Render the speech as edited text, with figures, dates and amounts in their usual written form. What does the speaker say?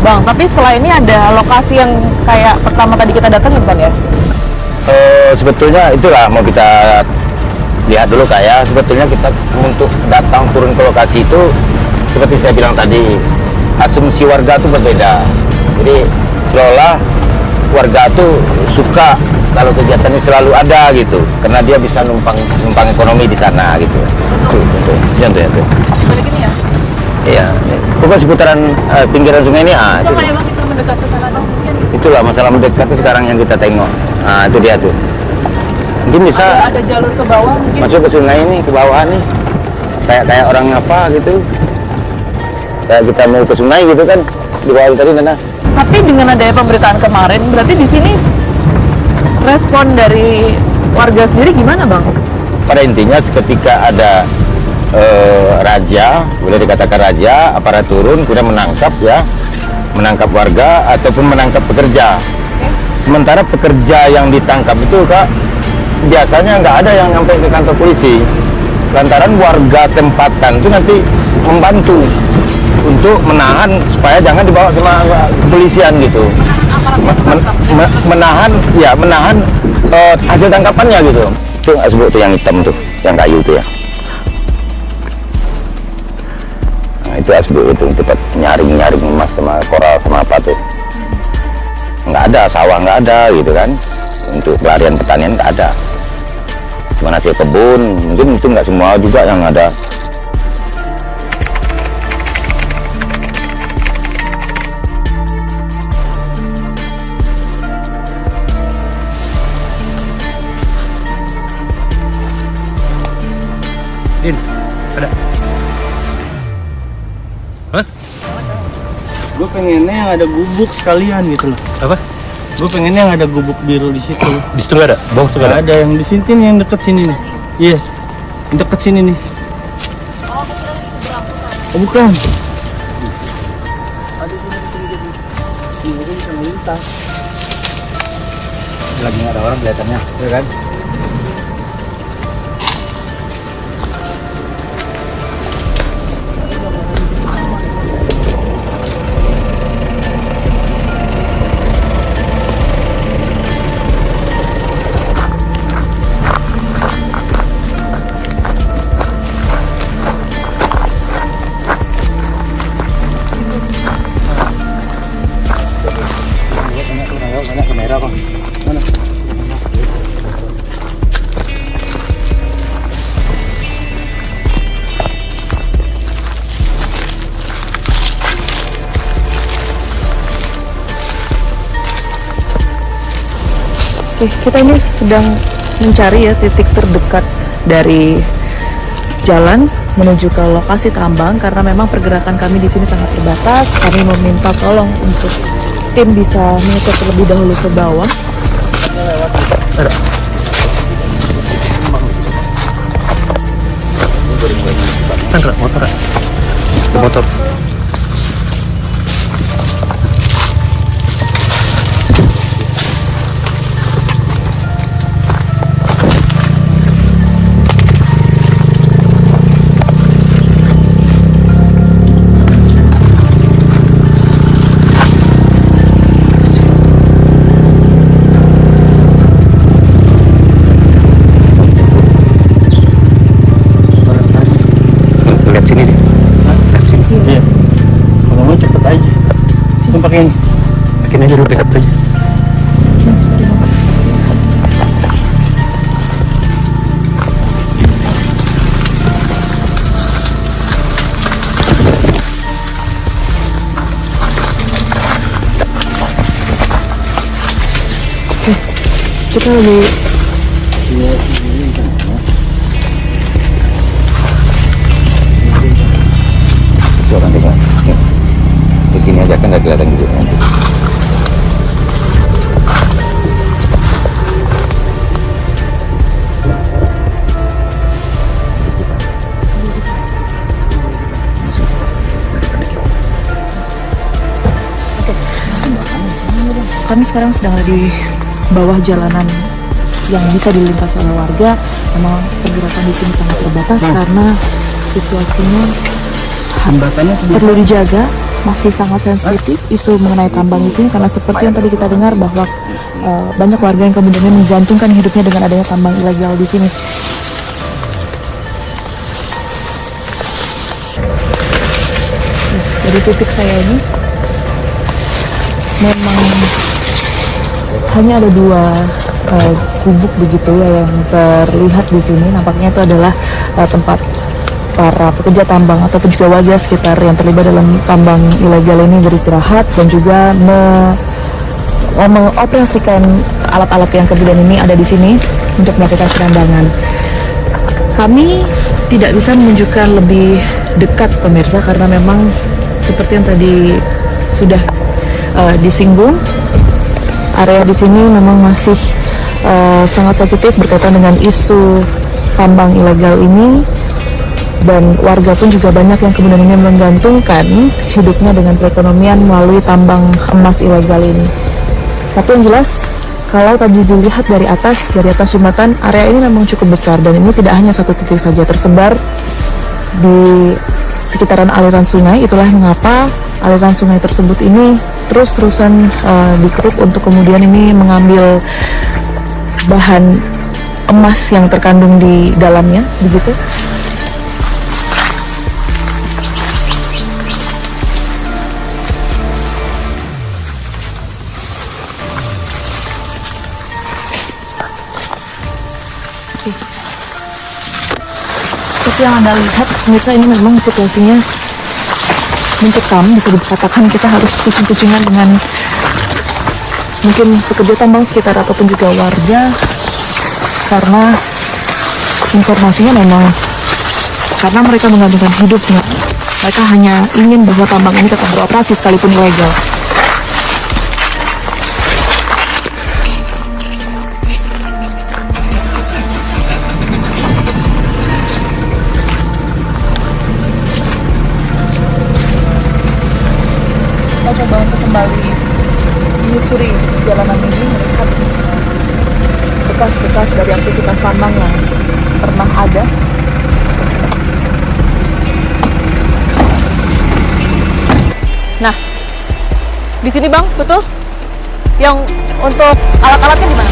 Bang, tapi setelah ini ada lokasi yang kayak pertama tadi kita datangin kan ya? Sebetulnya itulah mau kita lihat dulu Kak ya. Sebetulnya kita untuk datang turun ke lokasi itu seperti saya bilang tadi, asumsi warga itu berbeda. Jadi seolah warga tuh suka kalau kegiatan ini selalu ada gitu, karena dia bisa numpang ekonomi di sana gitu. Tuh, ya tuh. Balik ini ya? Iya, pokoknya seputaran pinggiran sungai ini. Bisa nggak ya Bang kita mendekat ke sana dong mungkin? Itulah masalah mendekat itu sekarang yang kita tengok. Nah itu dia tuh. Mungkin bisa Ada jalur ke bawah mungkin? masuk ke sungai ini, ke bawah nih. Kayak orang apa gitu. Kayak kita mau ke sungai gitu kan, di bawah tadi mana? Tapi dengan adanya pemberitaan kemarin, berarti di sini respon dari warga sendiri gimana Bang? Pada intinya ketika ada raja, boleh dikatakan raja, aparat turun kemudian menangkap warga ataupun menangkap pekerja. Sementara pekerja yang ditangkap itu Kak, biasanya nggak ada yang sampai ke kantor polisi. Lantaran warga tempatan itu nanti membantu untuk menahan supaya jangan dibawa sama kepolisian gitu. Menahan hasil tangkapannya gitu. Itu asbuk tuh yang hitam tuh, yang kayu tuh ya. Nah, itu asbuk itu tempat nyaring emas sama koral sama apa tuh. Nggak ada, sawah nggak ada gitu kan. Untuk pelarian pertanian nggak ada. Cuma hasil kebun, mungkin itu nggak semua juga yang ada. Din, ada. Hah? Gue pengennya yang ada gubuk sekalian gitu loh. Apa? Gue pengennya yang ada gubuk biru di situ. Di situ nggak ada? Bawah situ nggak ada? Ada yang di sini nih, yang deket sini nih. Iya, yang deket sini nih. Oh bukan. Lagi nggak ada orang kelihatannya, ya kan? Banyak kamera kok. Mana? Oke, kita ini sedang mencari ya titik terdekat dari jalan menuju ke lokasi tambang karena memang pergerakan kami di sini sangat terbatas. Kami meminta tolong untuk tim bisa mengecek terlebih dahulu ke bawah. Ada. Kan motor. Ada motor. Lihat sini deh. Lihat sini. Iya. Kalau mau cepet aja. Ini pakai ini. Bikin aja dulu dekat aja. Kita lagi Coba nanti kan. Di sini aja kan nggak kelihatan gitu nanti. kami sekarang sedang ada di bawah jalanan yang bisa dilintasi oleh warga. Memang pergerakan di sini sangat terbatas karena situasinya Jembatannya sebelah perlu dijaga masih sangat sensitif isu mengenai tambang di sini, karena seperti yang tadi kita dengar bahwa banyak warga yang kemudian menggantungkan hidupnya dengan adanya tambang ilegal di sini. Dari titik saya ini memang hanya ada dua gubuk begitu ya yang terlihat di sini. Nampaknya itu adalah tempat para pekerja tambang ataupun juga warga sekitar yang terlibat dalam tambang ilegal ini beristirahat dan juga mengoperasikan alat-alat yang kemudian ini ada di sini untuk melakukan penambangan. Kami tidak bisa menunjukkan lebih dekat pemirsa karena memang seperti yang tadi sudah disinggung, area di sini memang masih sangat sensitif berkaitan dengan isu tambang ilegal ini, dan warga pun juga banyak yang kemudian ingin menggantungkan hidupnya dengan perekonomian melalui tambang emas ilegal ini. Tapi yang jelas, kalau tadi dilihat dari atas jembatan, area ini memang cukup besar dan ini tidak hanya satu titik saja, tersebar di sekitaran aliran sungai. Itulah mengapa aliran sungai tersebut ini terus-terusan dikeruk untuk kemudian ini mengambil bahan emas yang terkandung di dalamnya, begitu. Seperti yang Anda lihat, pemirsa, ini memang situasinya mencekam. Bisa dikatakan kita harus kucing-kucingan dengan mungkin pekerja tambang sekitar ataupun juga warga, karena informasinya memang karena mereka menggantungkan hidupnya, mereka hanya ingin bahwa tambang ini tetap beroperasi sekalipun ilegal. Kita coba untuk kembali menyusuri jalanan ini, melihat bekas-bekas dari aktivitas tambang yang pernah ada. Nah, di sini Bang, betul? Yang untuk alat-alatnya di mana?